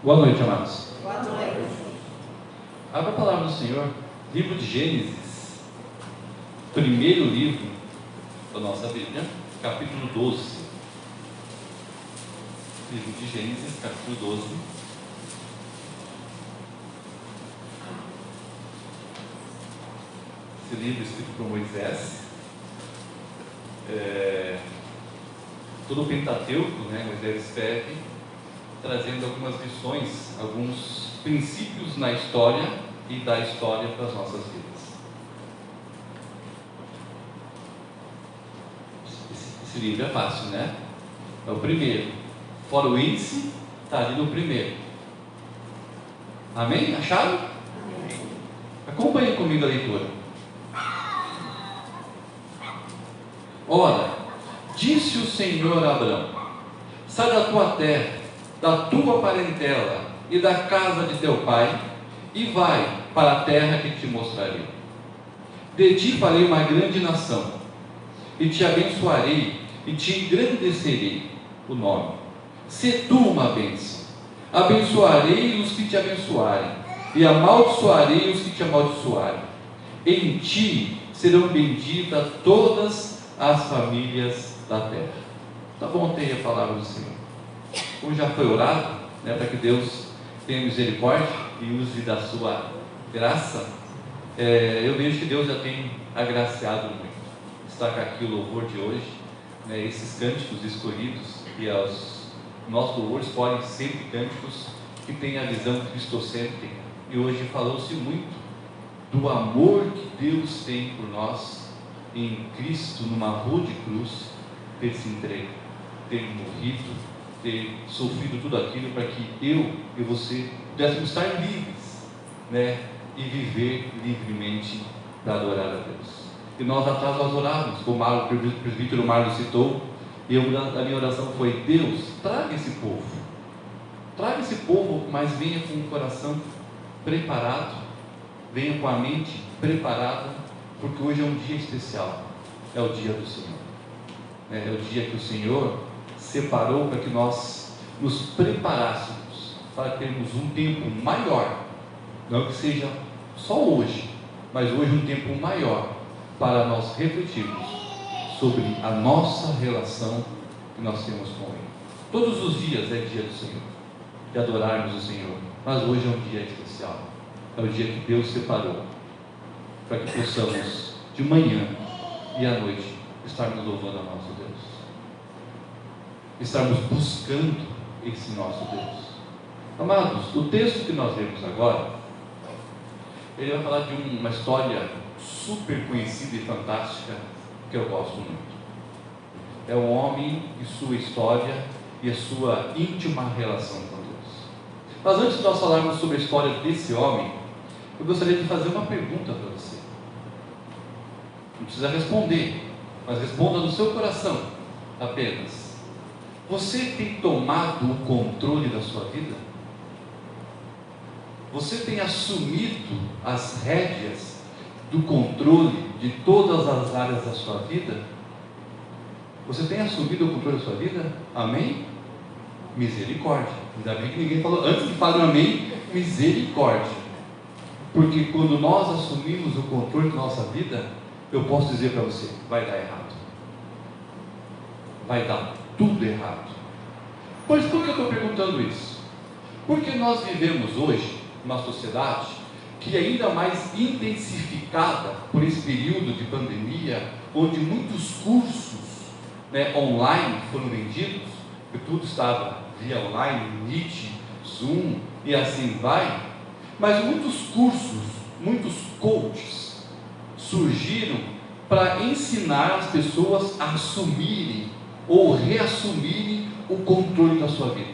Boa noite, amados. Boa noite. Abra a palavra do Senhor, livro de Gênesis, primeiro livro da nossa Bíblia, capítulo 12. Livro de Gênesis, capítulo 12. Esse livro escrito por Moisés, todo o Pentateuco, Moisés escreve, trazendo algumas lições, alguns princípios na história e da história para as nossas vidas. Esse livro é fácil, né? É o primeiro. Fora o índice, está ali no primeiro. Amém? Acharam? Amém. Acompanhe comigo a leitura. Ora, disse o Senhor a Abrão: sai da tua terra, da tua parentela e da casa de teu pai, e vai para a terra que te mostrarei. De ti farei uma grande nação, e te abençoarei, e te engrandecerei o nome. Se tu uma bênção, abençoarei os que te abençoarem, e amaldiçoarei os que te amaldiçoarem. Em ti serão benditas todas as famílias da terra. Tá bom, tem a palavra do Senhor. Como já foi orado, para que Deus tenha misericórdia e use da sua graça, eu vejo que Deus já tem agraciado muito. Destaca aqui o louvor de hoje, esses cânticos escolhidos, e os nossos louvores podem sempre cânticos que têm a visão cristocêntrica, e hoje falou-se muito do amor que Deus tem por nós em Cristo, numa rude cruz, ter se entregue, ter morrido, ter sofrido tudo aquilo para que eu e você pudéssemos estar livres, e viver livremente para adorar a Deus. E nós atrás orávamos, como o presbítero Marlon citou, e a minha oração foi: Deus, traga esse povo, mas venha com o coração preparado, venha com a mente preparada, porque hoje é um dia especial, é o dia do Senhor, é o dia que o Senhor separou para que nós nos preparássemos para termos um tempo maior, não que seja só hoje, mas hoje um tempo maior, para nós refletirmos sobre a nossa relação que nós temos com Ele. Todos os dias é dia do Senhor, de adorarmos o Senhor, mas hoje é um dia especial, é o dia que Deus separou para que possamos de manhã e à noite estarmos louvando a nosso Deus, estarmos buscando esse nosso Deus. Amados, o texto que nós lemos agora, ele vai falar de uma história super conhecida e fantástica, que eu gosto muito. É um homem e sua história e a sua íntima relação com Deus. Mas antes de nós falarmos sobre a história desse homem, eu gostaria de fazer uma pergunta para você. Não precisa responder, mas responda no seu coração apenas. Você tem tomado o controle da sua vida? Você tem assumido as rédeas do controle de todas as áreas da sua vida? Você tem assumido o controle da sua vida? Amém? Misericórdia. Ainda bem que ninguém falou, antes que falem amém, misericórdia. Porque quando nós assumimos o controle da nossa vida, eu posso dizer para você, vai dar errado. Vai dar tudo errado. Pois por que eu estou perguntando isso? Porque nós vivemos hoje uma sociedade que é ainda mais intensificada por esse período de pandemia, onde muitos cursos online foram vendidos, porque tudo estava via online, Meet, Zoom e assim vai, mas muitos cursos, muitos coaches surgiram para ensinar as pessoas a assumirem ou reassumirem o controle da sua vida.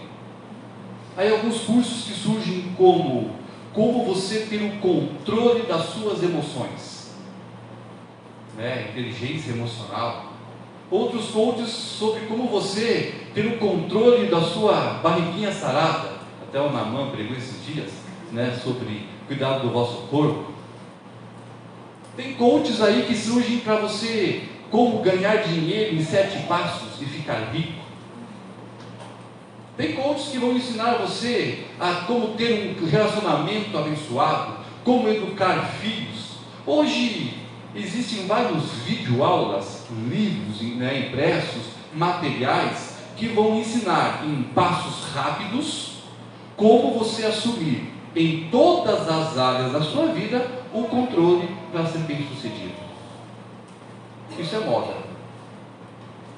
Aí alguns cursos que surgem como você ter o controle das suas emoções, inteligência emocional. Outros coaches sobre como você ter o controle da sua barriguinha sarada. Até o Naamã pregou esses dias, sobre cuidado do vosso corpo. Tem coaches aí que surgem para você como ganhar dinheiro em 7 passos e ficar rico. Tem coaches que vão ensinar você a como ter um relacionamento abençoado, como educar filhos. Hoje existem vários videoaulas, livros, né, impressos, materiais, que vão ensinar em passos rápidos como você assumir em todas as áreas da sua vida o controle para ser bem sucedido. Isso é moda.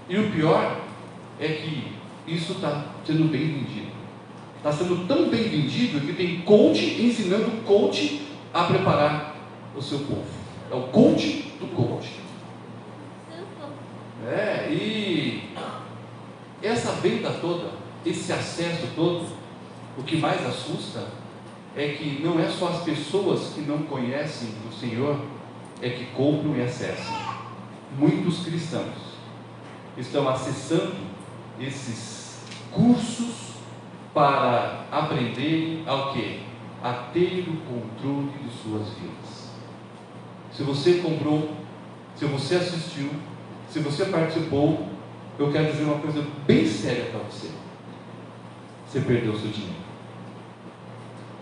E o pior é que isso está sendo bem vendido. Está sendo tão bem vendido que tem coach ensinando coach a preparar o seu povo. É o coach do coach. E essa venda toda, esse acesso todo, o que mais assusta é que não é só as pessoas que não conhecem o Senhor é que compram e acessam. Muitos cristãos estão acessando esses cursos para aprenderem ao quê? A ter o controle de suas vidas. Se você comprou, se você assistiu, se você participou, eu quero dizer uma coisa bem séria para você. Você perdeu o seu dinheiro.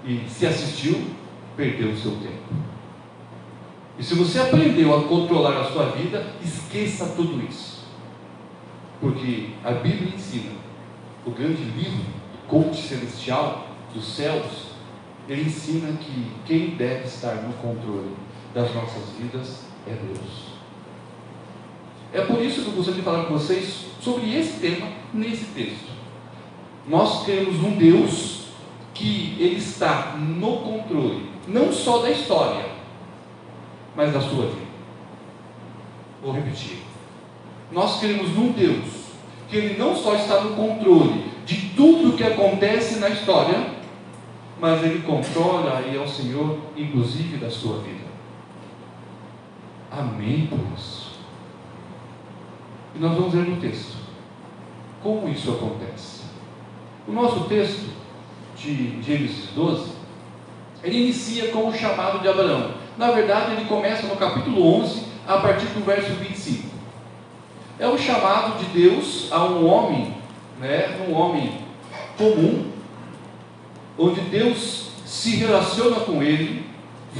E se assistiu, perdeu o seu tempo. E se você aprendeu a controlar a sua vida, esqueça tudo isso. Porque a Bíblia ensina, o grande livro do coach celestial dos céus, ele ensina que quem deve estar no controle das nossas vidas é Deus. É por isso que eu gostaria de falar com vocês sobre esse tema nesse texto. Nós temos um Deus que ele está no controle, não só da história, mas da sua vida. Vou repetir. Nós cremos num Deus que ele não só está no controle de tudo o que acontece na história, mas ele controla e é o Senhor, inclusive, da sua vida. Amém por isso. E nós vamos ler no texto como isso acontece. O nosso texto de Gênesis 12, ele inicia com o chamado de Abraão. Na verdade, ele começa no capítulo 11, a partir do verso 25. É o chamado de Deus a um homem, um homem comum, onde Deus se relaciona com ele,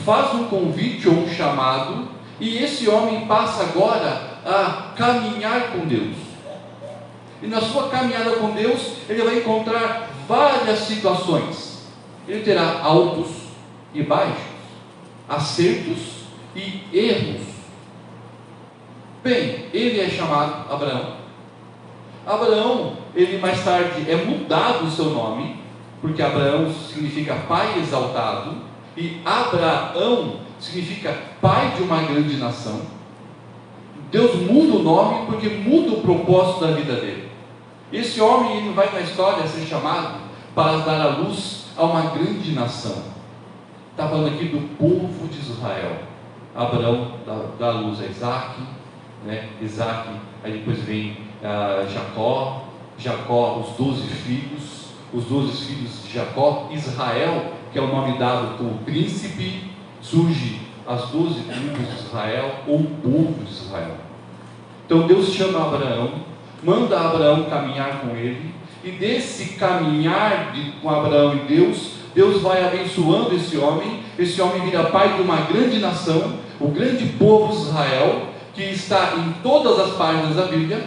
faz um convite ou um chamado, e esse homem passa agora a caminhar com Deus. E na sua caminhada com Deus, ele vai encontrar várias situações. Ele terá altos e baixos, acertos e erros. Bem, ele é chamado Abraão. Abraão, ele mais tarde é mudado o seu nome, porque Abraão significa pai exaltado, e Abraão significa pai de uma grande nação. Deus muda o nome porque muda o propósito da vida dele. Esse homem, ele vai na história ser chamado para dar a luz a uma grande nação. Está falando aqui do povo de Israel. Abraão dá a luz a Isaac, Isaac, aí depois vem Jacó, os 12 filhos de Jacó, Israel, que é o nome dado como príncipe, surge as 12 tribos de Israel, ou o povo de Israel. Então Deus chama Abraão, manda Abraão caminhar com ele, e desse caminhar com Abraão e Deus vai abençoando esse homem vira pai de uma grande nação, o grande povo de Israel, que está em todas as páginas da Bíblia,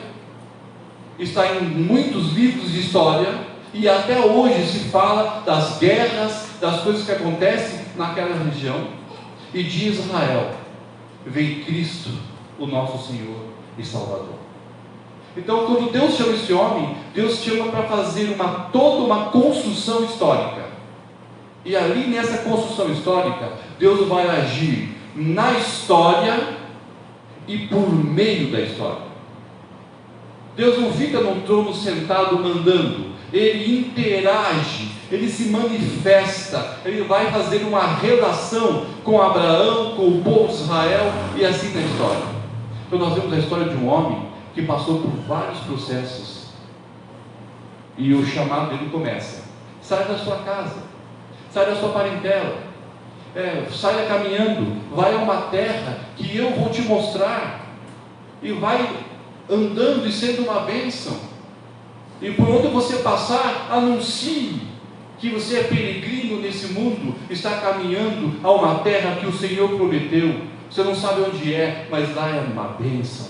está em muitos livros de história, e até hoje se fala das guerras, das coisas que acontecem naquela região. E de Israel vem Cristo, o nosso Senhor e Salvador. Então, quando Deus chama esse homem, Deus chama para fazer toda uma construção histórica. E ali nessa construção histórica, Deus vai agir na história e por meio da história. Deus não fica no trono sentado mandando, ele interage, ele se manifesta, ele vai fazer uma relação com Abraão, com o povo de Israel, e assim na história. Então nós vemos a história de um homem que passou por vários processos, e o chamado dele começa: sai da sua casa, sai da sua parentela, saia caminhando, vai a uma terra que eu vou te mostrar, e vai andando e sendo uma bênção. E por onde você passar, anuncie que você é peregrino nesse mundo, está caminhando a uma terra que o Senhor prometeu. Você não sabe onde é, mas lá é uma bênção.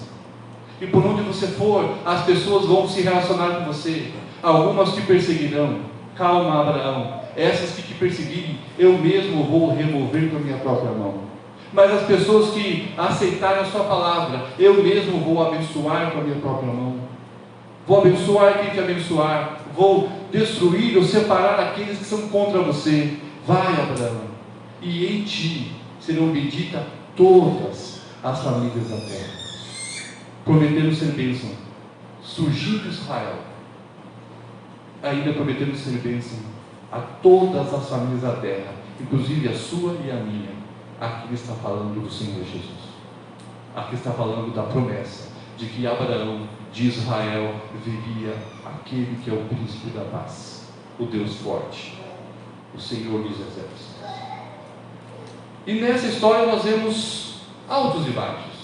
E por onde você for, as pessoas vão se relacionar com você. Algumas te perseguirão. Calma, Abraão. Essas que te perseguirem, eu mesmo vou remover com a minha própria mão. Mas as pessoas que aceitarem a sua palavra, eu mesmo vou abençoar com a minha própria mão. Vou abençoar quem te abençoar. Vou destruir ou separar aqueles que são contra você. Vai, Abraão, e em ti serão benditas todas as famílias da terra. Prometendo ser bênção, surgindo Israel, ainda prometendo ser bênção a todas as famílias da terra, inclusive a sua e a minha. Aqui está falando do Senhor Jesus. Aqui está falando da promessa de que Abraão, de Israel, viria aquele que é o príncipe da paz, o Deus forte, o Senhor dos exércitos. E nessa história nós vemos altos e baixos,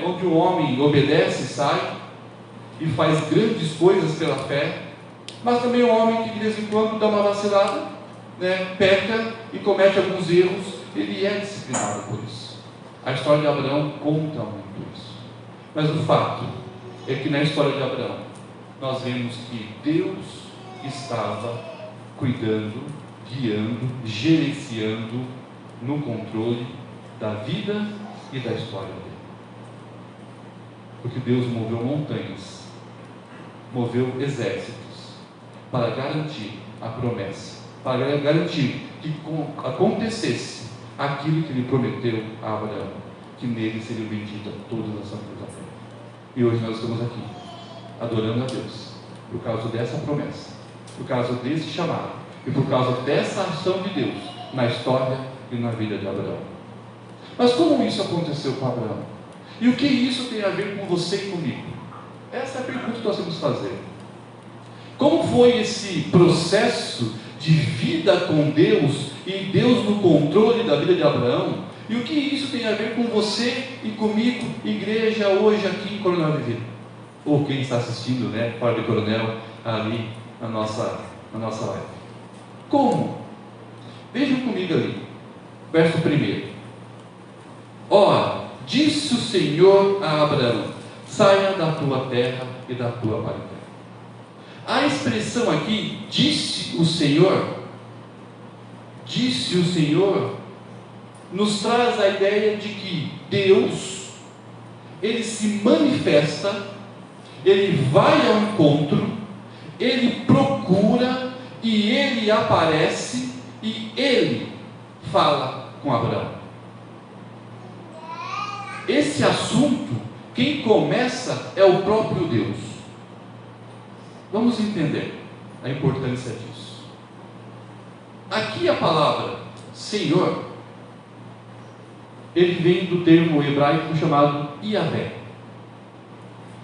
onde o homem obedece, sai e faz grandes coisas pela fé, mas também o homem que de vez em quando dá uma vacilada, peca e comete alguns erros, ele é disciplinado por isso. A história de Abraão conta muito isso. Mas o fato é que na história de Abraão nós vemos que Deus estava cuidando, guiando, gerenciando no controle da vida e da história dele. Porque Deus moveu montanhas, moveu exércitos para garantir a promessa, para garantir que acontecesse aquilo que ele prometeu a Abraão, que nele seriam benditas todas as famílias da terra. E hoje nós estamos aqui, adorando a Deus, por causa dessa promessa, por causa desse chamado, e por causa dessa ação de Deus, na história e na vida de Abraão. Mas como isso aconteceu com Abraão? E o que isso tem a ver com você e comigo? Essa é a pergunta que nós temos que fazer. Como foi esse processo de vida com Deus, e Deus no controle da vida de Abraão? E o que isso tem a ver com você e comigo, igreja, hoje aqui em Coronel Vivida? Ou quem está assistindo, fora de Coronel, ali na nossa live. Como? Vejam comigo ali, verso 1. Ora, disse o Senhor a Abraão: saia da tua terra e da tua parentela. A expressão aqui, disse o Senhor, nos traz a ideia de que Deus, ele se manifesta, ele vai ao encontro, ele procura e ele aparece e ele fala com Abraão. Esse assunto, quem começa é o próprio Deus. Vamos entender a importância disso. Aqui a palavra Senhor, ele vem do termo hebraico chamado Yahvé.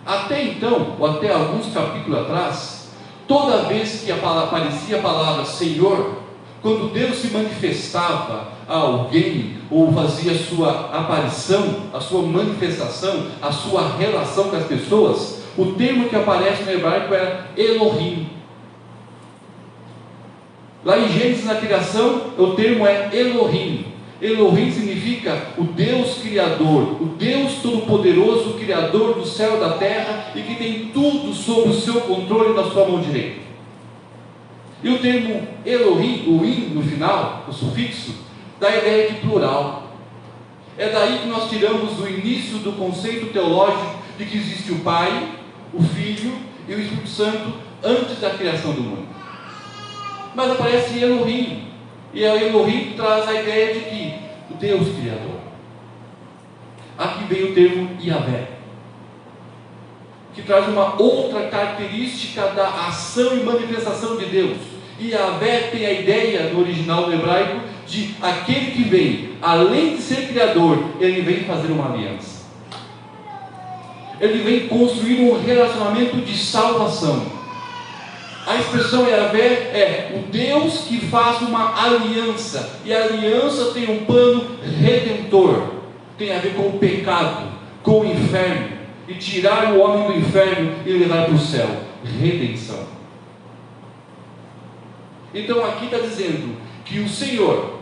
Até então, ou até alguns capítulos atrás, toda vez que aparecia a palavra Senhor, quando Deus se manifestava a alguém, ou fazia a sua aparição, a sua manifestação, a sua relação com as pessoas, o termo que aparece no hebraico era Elohim. Lá em Gênesis, na criação, o termo é Elohim. Elohim significa o Deus Criador, o Deus Todo-Poderoso, Criador do céu e da terra, e que tem tudo sob o seu controle na sua mão direita. E o termo Elohim, o in no final, o sufixo, dá a ideia de plural. É daí que nós tiramos o início do conceito teológico de que existe o Pai, o Filho e o Espírito Santo antes da criação do mundo. Mas aparece Elohim, e a Elohim traz a ideia de que o Deus Criador. Aqui vem o termo Yahvé, que traz uma outra característica da ação e manifestação de Deus. Yahvé tem a ideia no original do hebraico de aquele que vem, além de ser Criador, ele vem fazer uma aliança. Ele vem construir um relacionamento de salvação. A expressão Yahvé é o Deus que faz uma aliança, e a aliança tem um plano redentor, tem a ver com o pecado, com o inferno, e tirar o homem do inferno e levar para o céu. redenção. Então aqui está dizendo que o Senhor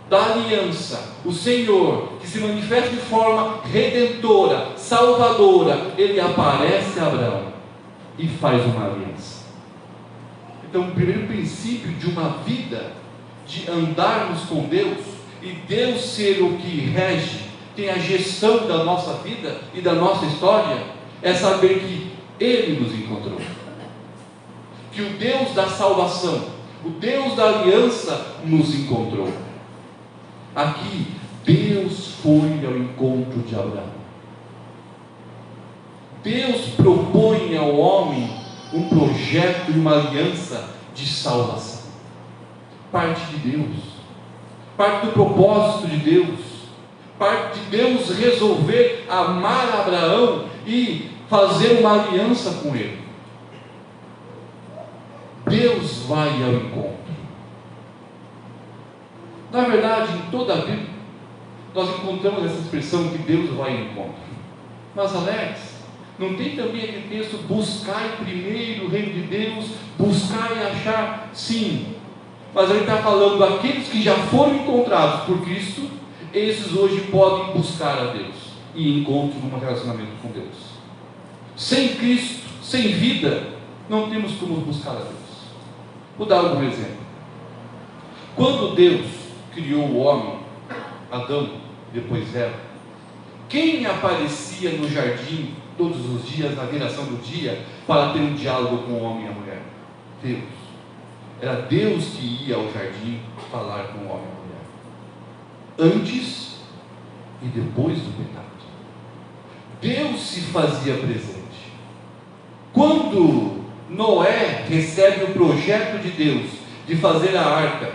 da aliança, o Senhor que se manifesta de forma redentora, salvadora, Ele aparece a Abraão e faz uma aliança. Então o primeiro princípio de uma vida, de andarmos com Deus, e Deus ser o que rege, tem a gestão da nossa vida e da nossa história, é saber que Ele nos encontrou, que o Deus da salvação, o Deus da aliança nos encontrou. Aqui, Deus foi ao encontro de Abraão. Deus propõe ao homem um projeto e uma aliança de salvação. Parte de Deus, parte do propósito de Deus, parte de Deus resolver amar Abraão e fazer uma aliança com ele. Deus vai ao encontro. Na verdade, em toda a Bíblia, nós encontramos essa expressão que Deus vai ao encontro. Mas Alex, não tem também aquele texto, buscai primeiro o reino de Deus, buscar e achar? Sim, mas ele está falando aqueles que já foram encontrados por Cristo, esses hoje podem buscar a Deus e encontram um relacionamento com Deus. Sem Cristo, sem vida, não temos como buscar a Deus. Vou dar algum exemplo. Quando Deus criou o homem, Adão, depois Eva, quem aparecia no jardim todos os dias, na viração do dia, para ter um diálogo com o homem e a mulher? Deus. Era Deus que ia ao jardim falar com o homem e a mulher, antes e depois do pecado. Deus se fazia presente. Quando Noé recebe o projeto de Deus de fazer a arca,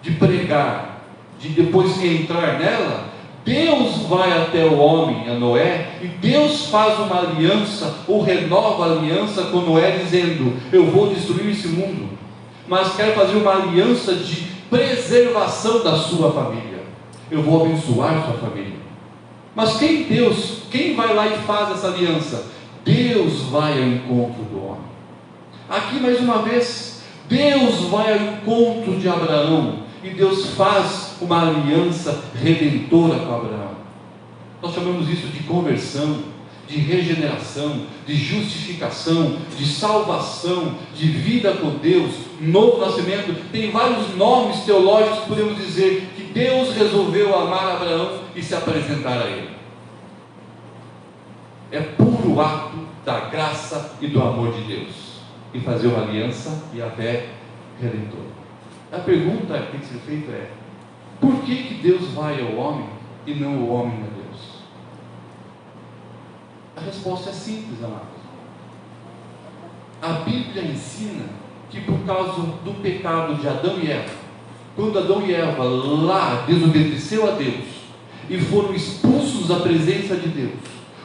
de pregar, de depois entrar nela, Deus vai até o homem, a Noé, e Deus faz uma aliança, ou renova a aliança com Noé, dizendo: eu vou destruir esse mundo, mas quero fazer uma aliança de preservação da sua família, eu vou abençoar sua família. Mas quem vai lá e faz essa aliança? Deus vai ao encontro do homem. Aqui mais uma vez, Deus vai ao encontro de Abraão, e Deus faz uma aliança redentora com Abraão. Nós chamamos isso de conversão, de regeneração, de justificação, de salvação, de vida com Deus, novo nascimento. Tem vários nomes teológicos que podemos dizer que Deus resolveu amar Abraão e se apresentar a ele. É puro ato da graça e do amor de Deus, e fazer uma aliança e a fé redentora. A pergunta que tem que ser feita é: por que Deus vai ao homem e não o homem a Deus? A resposta é simples, amados. A Bíblia ensina que por causa do pecado de Adão e Eva, quando Adão e Eva lá desobedeceu a Deus e foram expulsos da presença de Deus,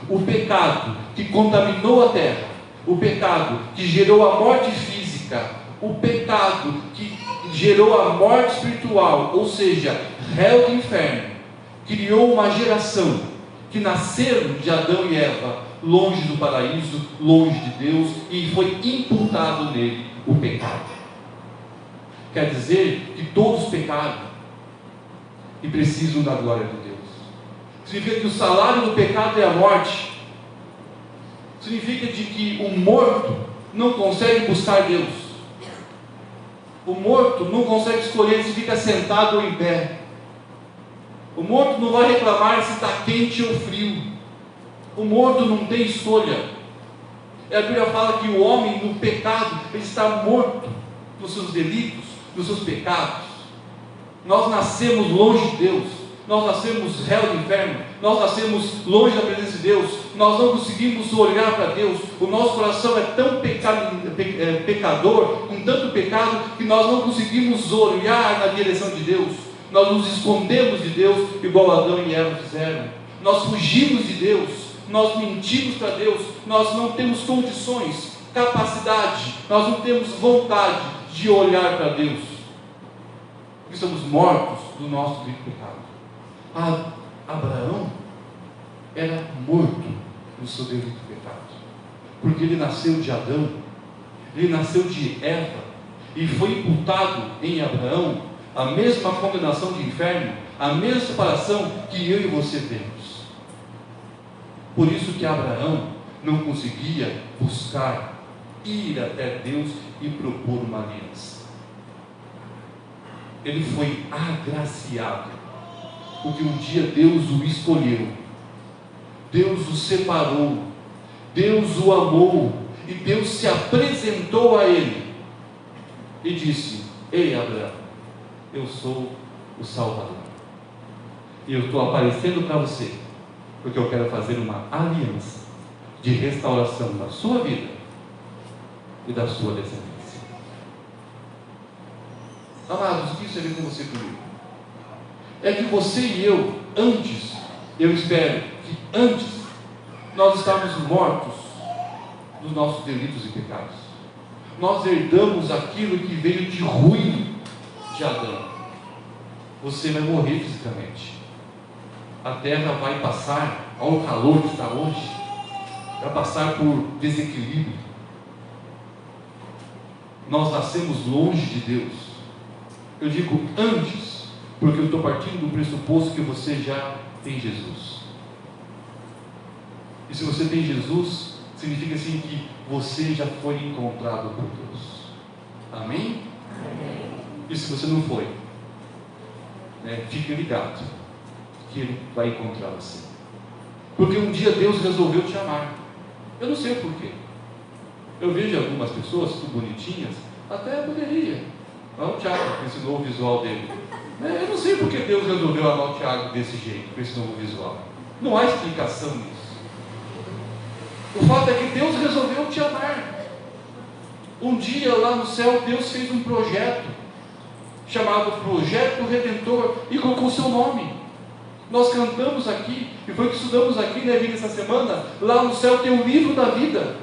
o pecado que contaminou a terra, o pecado que gerou a morte física, o pecado que gerou a morte espiritual, ou seja, réu do inferno, criou uma geração que nasceram de Adão e Eva, longe do paraíso, longe de Deus, e foi imputado nele o pecado. Quer dizer que todos pecaram e precisam da glória de Deus. Significa que o salário do pecado é a morte. Significa de que o morto não consegue buscar Deus. O morto não consegue escolher se fica sentado ou em pé. O morto não vai reclamar se está quente ou frio. O morto não tem escolha. A Bíblia fala que o homem no pecado, ele está morto nos seus delitos, nos seus pecados. Nós nascemos longe de Deus, nós nascemos réu do inferno, nós nascemos longe da presença de Deus, nós não conseguimos olhar para Deus, o nosso coração é tão pecador, com tanto pecado, que nós não conseguimos olhar na direção de Deus, nós nos escondemos de Deus, igual Adão e Eva fizeram, nós fugimos de Deus, nós mentimos para Deus, nós não temos condições, capacidade, nós não temos vontade de olhar para Deus, porque somos mortos do nosso pecado. Abraão era morto no seu devido pecado, porque ele nasceu de Adão ele nasceu de Eva, e foi imputado em Abraão a mesma condenação de inferno, a mesma separação que eu e você temos. Por isso que Abraão não conseguia buscar, ir até Deus e propor uma aliança. Ele foi agraciado, porque um dia Deus o escolheu, Deus o separou, Deus o amou, e Deus se apresentou a ele e disse: ei Abraão, eu sou o Salvador, e eu estou aparecendo para você, porque eu quero fazer uma aliança de restauração da sua vida e da sua descendência. Amados, o que isso tem a ver com você e comigo? É que você e eu, eu espero que antes, nós estávamos mortos dos nossos delitos e pecados. Nós herdamos aquilo que veio de ruim de Adão. Você vai morrer fisicamente. A terra vai passar ao calor que está hoje, vai passar por desequilíbrio. Nós nascemos longe de Deus. Eu digo antes, porque eu estou partindo do pressuposto que você já tem Jesus. E se você tem Jesus, significa assim que você já foi encontrado por Deus. Amém? Amém. E se você não foi, fique ligado, que Ele vai encontrar você. Porque um dia Deus resolveu te amar. Eu não sei o porquê. Eu vejo algumas pessoas tudo bonitinhas, até poderia. Olha o Tiago, com esse novo visual dele. Eu não sei porque Deus resolveu amar o Tiago desse jeito, com esse novo visual. Não há explicação nisso. O fato é que Deus resolveu te amar. Um dia lá no céu, Deus fez um projeto, chamado Projeto Redentor, e colocou o seu nome. Nós cantamos aqui, e foi o que estudamos aqui, vida essa semana. Lá no céu tem o livro da vida,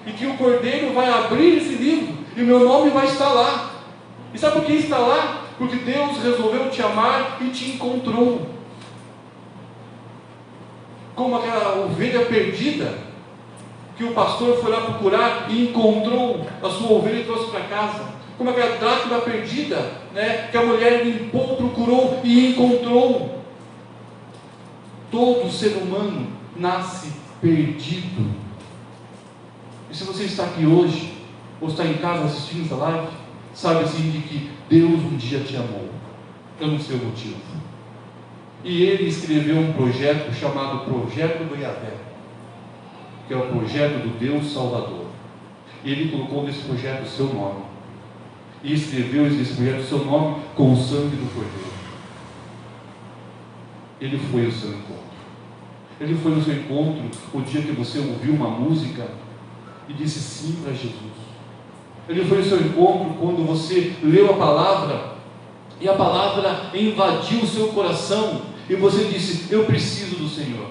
e que o Cordeiro vai abrir esse livro, e meu nome vai estar lá. E sabe por que está lá? Porque Deus resolveu te amar e te encontrou. Como aquela ovelha perdida, que o pastor foi lá procurar e encontrou a sua ovelha e trouxe para casa. Como aquela dracma perdida, que a mulher limpou, procurou e encontrou. Todo ser humano nasce perdido. E se você está aqui hoje, ou está em casa assistindo essa live, sabe assim de que Deus um dia te amou. Eu não sei o motivo. E Ele escreveu um projeto chamado Projeto do Yahvé, que é o projeto do Deus Salvador. E Ele colocou nesse projeto o seu nome, e escreveu nesse projeto o seu nome com o sangue do Cordeiro. Ele foi ao seu encontro. Ele foi no seu encontro o dia que você ouviu uma música e disse sim para Jesus. Ele foi ao seu encontro quando você leu a palavra e a palavra invadiu o seu coração e você disse: eu preciso do Senhor.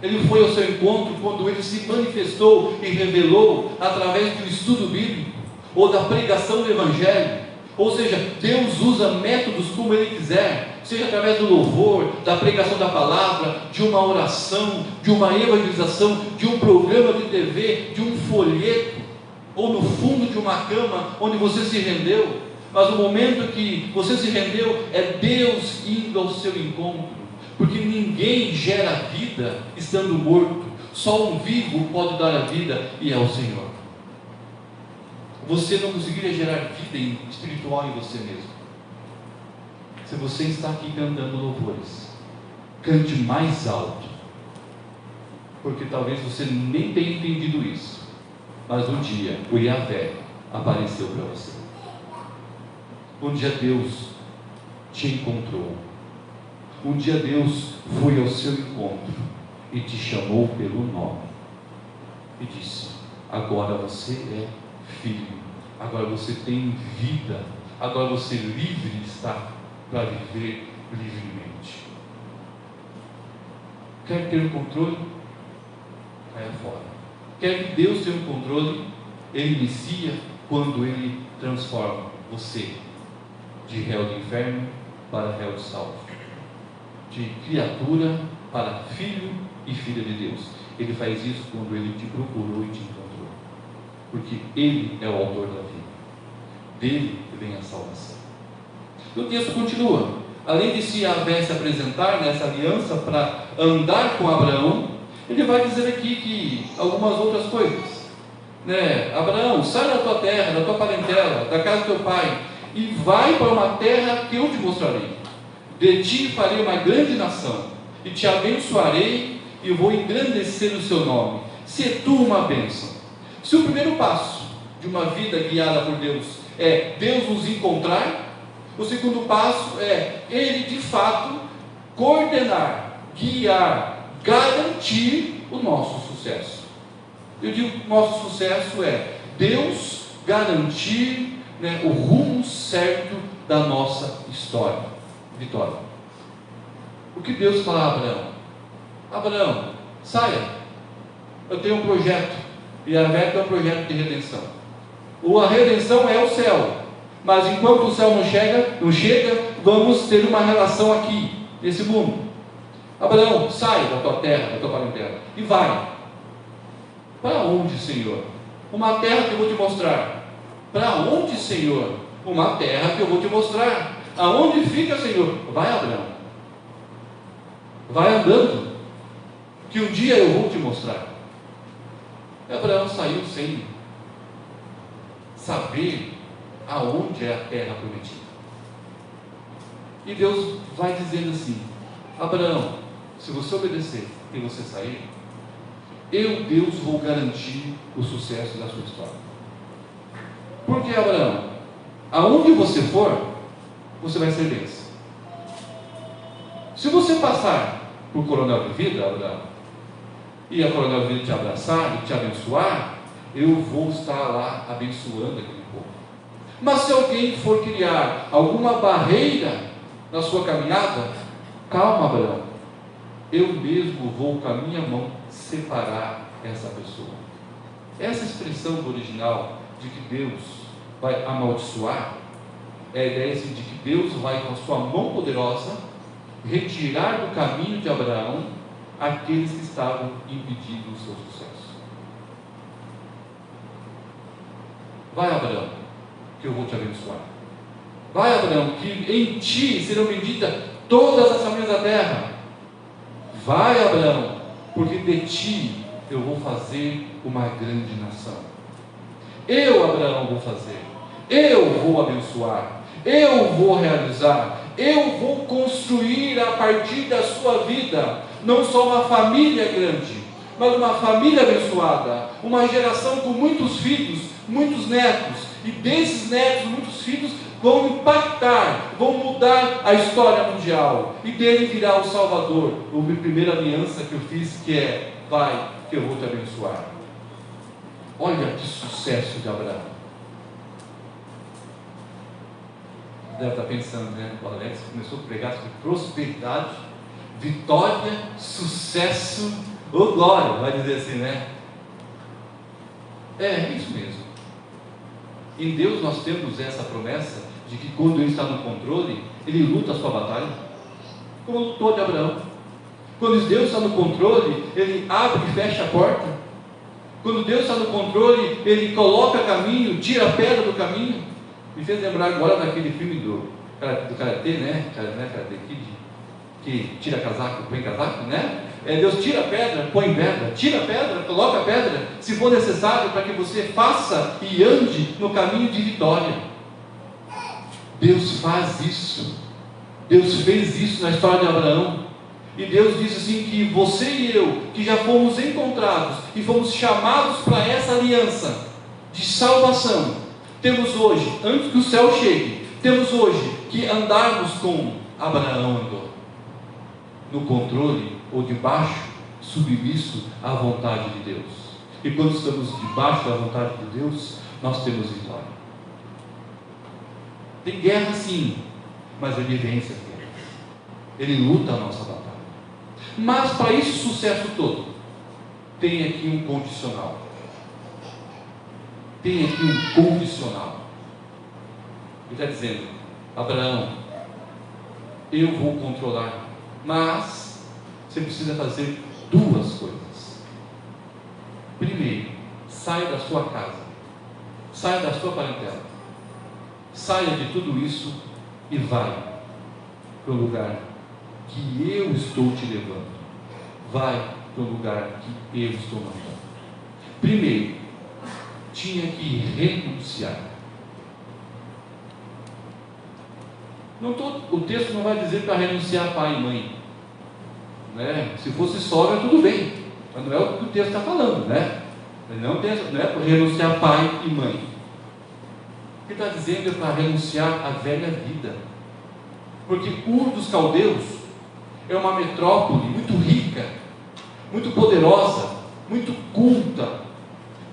Ele foi ao seu encontro quando Ele se manifestou e revelou através do estudo bíblico ou da pregação do Evangelho. Ou seja, Deus usa métodos como Ele quiser, seja através do louvor, da pregação da palavra, de uma oração, de uma evangelização, de um programa de TV, de um folheto, ou no fundo de uma cama onde você se rendeu. Mas o momento que você se rendeu é Deus indo ao seu encontro, porque ninguém gera vida estando morto, só um vivo pode dar a vida, e é o Senhor. Você não conseguiria gerar vida espiritual em você mesmo. Se você está aqui cantando louvores, cante mais alto, porque talvez você nem tenha entendido isso, mas um dia o Yahvé apareceu para você. Um dia Deus te encontrou. Um dia Deus foi ao seu encontro e te chamou pelo nome e disse: agora você é filho, agora você tem vida, agora você livre está para viver livremente. Quer ter o controle? Caia fora. Quer que Deus tenha o controle? Ele inicia quando Ele transforma você de réu do inferno para réu do salvo, de criatura para filho e filha de Deus. Ele faz isso quando Ele te procurou e te encontrou. porque Ele é o autor da vida, dele vem a salvação. E o texto continua: além de se Yahvé se apresentar nessa aliança para andar com Abraão, ele vai dizer aqui que algumas outras coisas, né? Abraão, sai da tua terra, da tua parentela, da casa do teu pai, e vai para uma terra que eu te mostrarei. De ti farei uma grande nação, e te abençoarei, e vou engrandecer o seu nome. Se tu uma bênção. Se o primeiro passo de uma vida guiada por Deus é Deus nos encontrar, o segundo passo é Ele de fato coordenar, guiar, garantir o nosso sucesso. Eu digo que nosso sucesso é Deus garantir, né, o rumo certo da nossa história, vitória. O que Deus fala a Abraão? Abraão, saia, eu tenho um projeto, e Yahvé tem um projeto de redenção. A redenção é o céu, mas enquanto o céu não chega, vamos ter uma relação aqui, nesse mundo. Abraão, sai da tua terra, da tua parentela, e vai. Para onde, Senhor? Uma terra que eu vou te mostrar. Para onde, Senhor? Uma terra que eu vou te mostrar. Aonde fica, Senhor? Vai, Abraão. Vai andando, que um dia eu vou te mostrar. E Abraão saiu sem saber aonde é a terra prometida. E Deus vai dizendo assim: Abraão, se você obedecer e você sair, eu, Deus, vou garantir o sucesso da sua história. Porque, Abraão, aonde você for, você vai ser bênção. Se você passar por coronel de vida, Abraão, e a coronel de vida te abraçar e te abençoar, eu vou estar lá abençoando aquele povo. Mas se alguém for criar alguma barreira na sua caminhada, calma, Abraão, eu mesmo vou com a minha mão separar essa pessoa. Essa expressão do original de que Deus vai amaldiçoar é a ideia assim, de que Deus vai com a sua mão poderosa retirar do caminho de Abraão aqueles que estavam impedindo o seu sucesso. Vai, Abraão, que eu vou te abençoar. Vai, Abraão, que em ti serão benditas todas as famílias da terra. Vai, Abraão, porque de ti eu vou fazer uma grande nação. Eu, Abraão, vou fazer. Eu vou abençoar. Eu vou realizar. Eu vou construir a partir da sua vida, não só uma família grande, mas uma família abençoada, uma geração com muitos filhos, muitos netos, e desses netos, muitos filhos vão impactar, vão mudar a história mundial, e dele virá o Salvador. A primeira aliança que eu fiz, que é: vai, que eu vou te abençoar. Olha que sucesso de Abraão. Deve estar pensando, né? O Alex começou a pregar sobre prosperidade, vitória, sucesso, ou glória, vai dizer assim, né? É isso mesmo. Em Deus nós temos essa promessa de que quando Ele está no controle, Ele luta a sua batalha, como lutou de Abraão. Quando Deus está no controle, Ele abre e fecha a porta. Quando Deus está no controle, Ele coloca caminho, tira a pedra do caminho. Me fez lembrar agora daquele filme do Karatê, né? Karate Kid, que tira casaco, põe casaco, né? Deus tira a pedra, põe pedra, tira a pedra, coloca a pedra, se for necessário, para que você faça e ande no caminho de vitória. Deus faz isso. Deus fez isso na história de Abraão. E Deus disse assim que você e eu, que já fomos encontrados e fomos chamados para essa aliança de salvação, temos hoje, antes que o céu chegue, temos hoje que andarmos como Abraão andou, no controle ou debaixo, submisso à vontade de Deus. E quando estamos debaixo da vontade de Deus, nós temos vitória. Tem guerra sim, mas Ele vence as guerras. Ele luta a nossa batalha. Mas para esse sucesso todo, tem aqui um condicional. Tem aqui um condicional. Ele está dizendo: Abraão, eu vou controlar, mas você precisa fazer duas coisas. Primeiro, saia da sua casa, saia da sua parentela, saia de tudo isso e vai para o lugar que eu estou te levando. Vai para o lugar que eu estou mandando. Primeiro, tinha que renunciar. O texto não vai dizer para renunciar a pai e mãe, né? Se fosse sogra, tudo bem, mas não é o que o texto está falando, né? Não é para renunciar a pai e mãe. O que está dizendo é para renunciar à velha vida, porque Ur dos Caldeus é uma metrópole muito rica, muito poderosa, muito culta,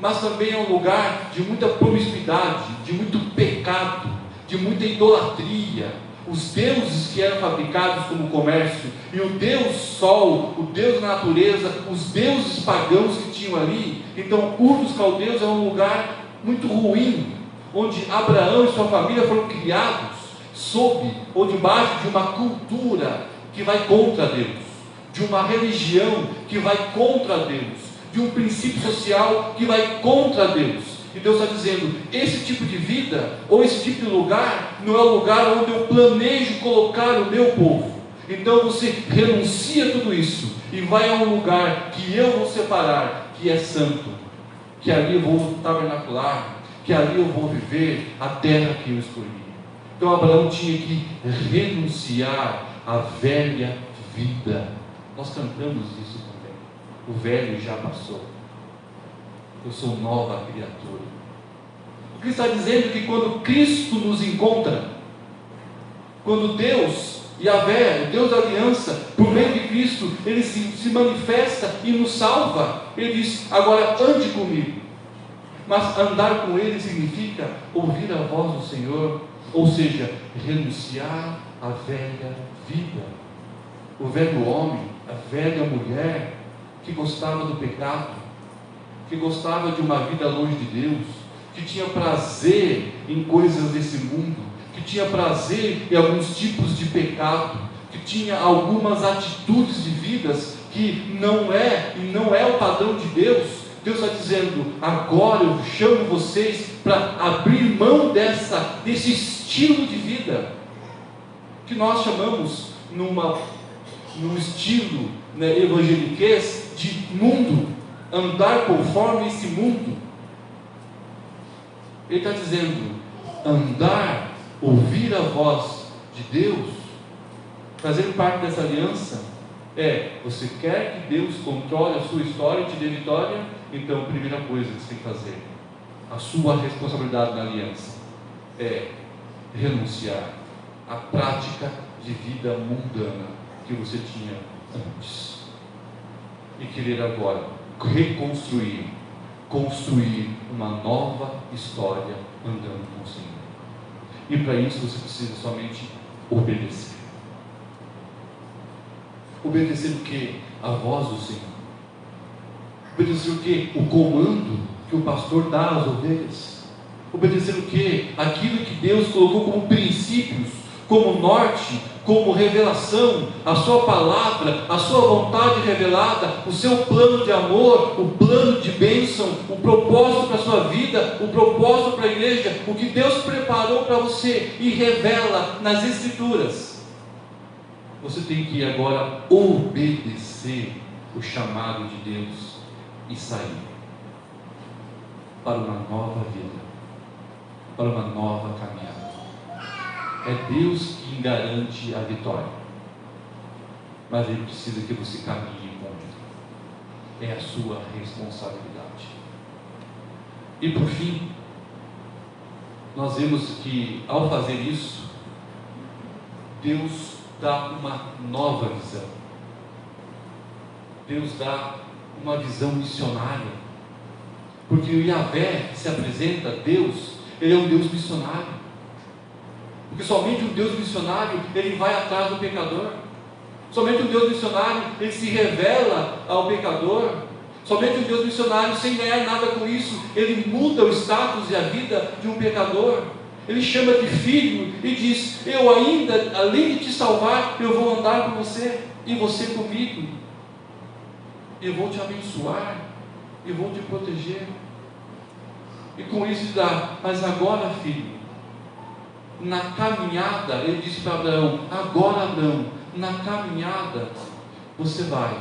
mas também é um lugar de muita promiscuidade, de muito pecado, de muita idolatria. Os deuses que eram fabricados como comércio, e o Deus Sol, o Deus da natureza, os deuses pagãos que tinham ali. Então, Ur dos Caldeus é um lugar muito ruim, onde Abraão e sua família foram criados sob ou debaixo de uma cultura que vai contra Deus, de uma religião que vai contra Deus, de um princípio social que vai contra Deus. E Deus está dizendo, esse tipo de vida, ou esse tipo de lugar, não é o lugar onde eu planejo colocar o meu povo. Então você renuncia a tudo isso, e vai a um lugar que eu vou separar, que é santo, que ali eu vou tabernacular, que ali eu vou viver a terra que eu escolhi. Então Abraão tinha que renunciar à velha vida. Nós cantamos isso também. O velho já passou, eu sou nova criatura. O que está dizendo é que quando Cristo nos encontra, quando Deus, Yahvé, o Deus da aliança, por meio de Cristo, Ele se manifesta e nos salva, Ele diz, agora ande comigo. Mas andar com Ele significa ouvir a voz do Senhor, ou seja, renunciar à velha vida. O velho homem, a velha mulher, que gostava do pecado, que gostava de uma vida longe de Deus, que tinha prazer em coisas desse mundo, que tinha prazer em alguns tipos de pecado, que tinha algumas atitudes de vidas que não é o padrão de Deus. Deus está dizendo, agora eu chamo vocês para abrir mão desse estilo de vida, que nós chamamos num estilo, né, evangeliquez, de mundo, andar conforme esse mundo. Ele está dizendo, andar, ouvir a voz de Deus, fazer parte dessa aliança, você quer que Deus controle a sua história e te dê vitória? Então a primeira coisa que você tem que fazer, a sua responsabilidade na aliança, é renunciar à prática de vida mundana que você tinha antes, e querer agora construir uma nova história andando com o Senhor. E para isso você precisa somente obedecer. Obedecer o que? A voz do Senhor. Obedecer o que? O comando que o pastor dá às ovelhas. Obedecer o que? Aquilo que Deus colocou como princípios, como norte, como revelação, a sua palavra, a sua vontade revelada, o seu plano de amor, o plano de bênção, o propósito para a sua vida, o propósito para a igreja, o que Deus preparou para você e revela nas Escrituras. Você tem que agora obedecer o chamado de Deus e sair para uma nova vida, para uma nova caminhada. É Deus quem garante a vitória, mas Ele precisa que você caminhe com Ele. É a sua responsabilidade. E por fim, nós vemos que ao fazer isso, Deus dá uma nova visão. Deus dá uma visão missionária, porque o Yahvé que se apresenta, Deus, Ele é um Deus missionário. Porque somente um Deus missionário, Ele vai atrás do pecador. Somente um Deus missionário, Ele se revela ao pecador. Somente um Deus missionário, sem ganhar nada com isso, Ele muda o status e a vida de um pecador. Ele chama de filho e diz, eu ainda, além de te salvar, eu vou andar com você, e você comigo. Eu vou te abençoar, e vou te proteger. E com isso ele dá: mas agora, filho, na caminhada, ele disse para Abraão: agora, Abraão, na caminhada você vai,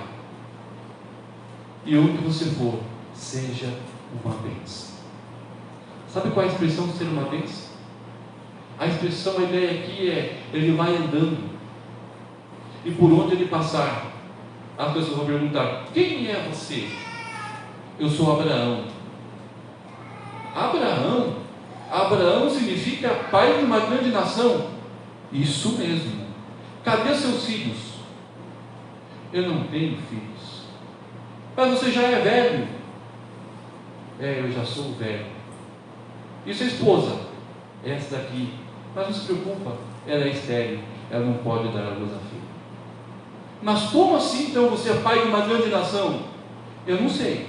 e onde você for, seja uma bênção. Sabe qual é a expressão de ser uma bênção? A expressão, a ideia aqui é: ele vai andando, e por onde ele passar, as pessoas vão perguntar: quem é você? Eu sou Abraão. Abraão? Abraão significa pai de uma grande nação. Isso mesmo. Cadê seus filhos? Eu não tenho filhos. Mas você já é velho. Eu já sou velho. E sua esposa? Essa daqui. Mas não se preocupa, ela é estéril, ela não pode dar a luz a filho. Mas como assim então você é pai de uma grande nação? Eu não sei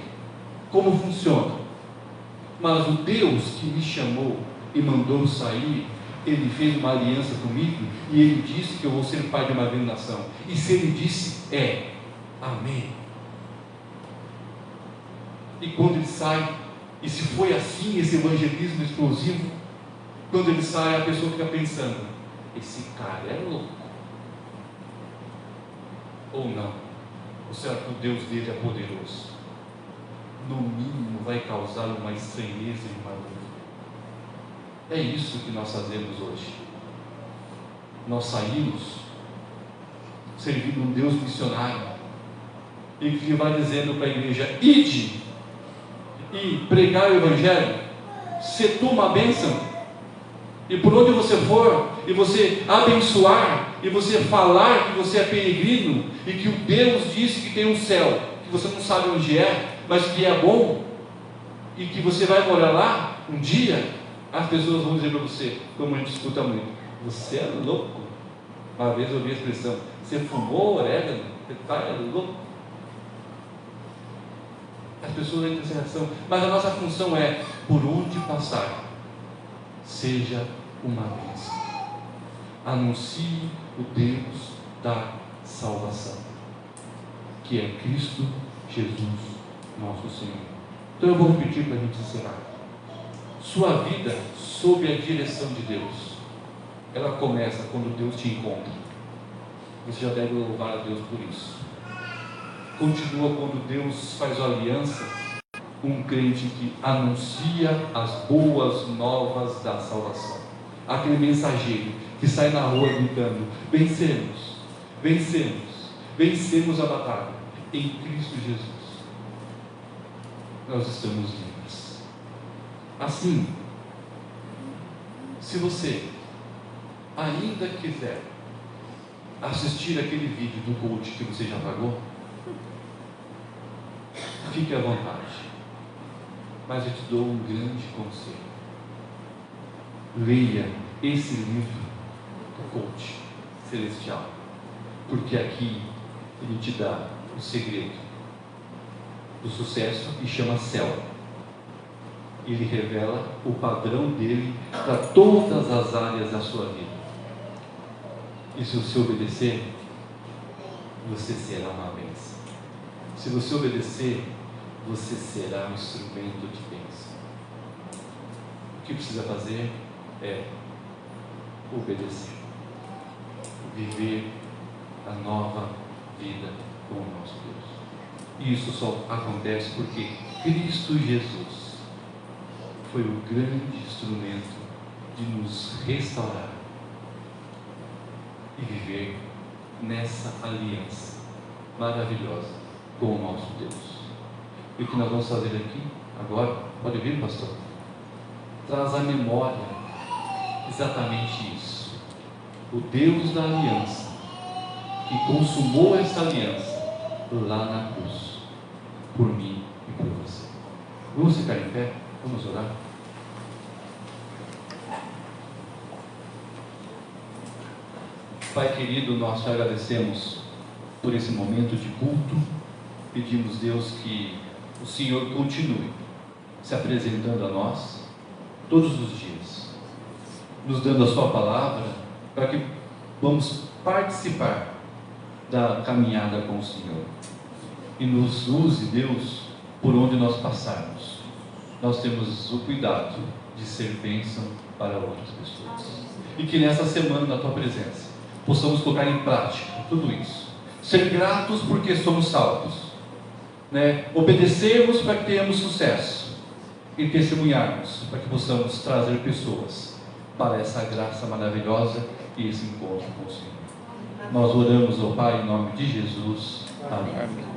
como funciona, mas o Deus que me chamou e mandou sair, Ele fez uma aliança comigo, e Ele disse que eu vou ser pai de uma grande nação. E se Ele disse, amém. E quando ele sai, e se foi assim esse evangelismo explosivo, quando ele sai, a pessoa fica pensando: esse cara é louco. Ou não? Ou será que o Deus dele é poderoso? No mínimo vai causar uma estranheza e uma dúvida. É isso que nós fazemos hoje. Nós saímos servindo um Deus missionário, e que vai dizendo para a igreja: ide e pregar o evangelho, se tu uma bênção, e por onde você for, e você abençoar, e você falar que você é peregrino, e que o Deus disse que tem um céu, que você não sabe onde é, mas que é bom, e que você vai morar lá um dia, as pessoas vão dizer para você, como a gente escuta muito: você é louco. Uma vez eu ouvi a expressão: você fumou orégano? Você está louco. As pessoas entram nessa reação, mas a nossa função é: por onde passar, seja uma bênção. Anuncie o Deus da salvação, que é Cristo Jesus, nosso Senhor. Então eu vou repetir para a gente encerrar. Sua vida sob a direção de Deus, ela começa quando Deus te encontra. Você já deve louvar a Deus por isso. Continua quando Deus faz aliança com um crente que anuncia as boas novas da salvação. Aquele mensageiro que sai na rua gritando: vencemos, vencemos, vencemos a batalha em Cristo Jesus. Nós estamos livres. Assim, se você ainda quiser assistir aquele vídeo do coach que você já pagou, fique à vontade, mas eu te dou um grande conselho: leia esse livro do coach celestial, porque aqui ele te dá o segredo do sucesso e chama céu. Ele revela o padrão dele para todas as áreas da sua vida. E se você obedecer, você será uma bênção. Se você obedecer, você será um instrumento de bênção. O que precisa fazer é obedecer, viver a nova vida com o nosso Deus. E isso só acontece porque Cristo Jesus foi o grande instrumento de nos restaurar e viver nessa aliança maravilhosa com o nosso Deus. E o que nós vamos fazer aqui agora, pode vir, pastor? Traz à memória exatamente isso: o Deus da aliança, que consumou essa aliança lá na cruz, por mim e por você. Vamos ficar em pé? Vamos orar? Pai querido, nós te agradecemos por esse momento de culto. Pedimos, Deus, que o Senhor continue se apresentando a nós todos os dias, nos dando a sua palavra, para que vamos participar da caminhada com o Senhor, e nos use, Deus, por onde nós passarmos. nós temos o cuidado de ser bênção para outras pessoas. E que nessa semana, na tua presença, possamos colocar em prática tudo isso. Ser gratos porque somos salvos, né? Obedecermos para que tenhamos sucesso, e testemunharmos para que possamos trazer pessoas para essa graça maravilhosa e esse encontro com o Senhor. Nós oramos, ó Pai, em nome de Jesus. Amém.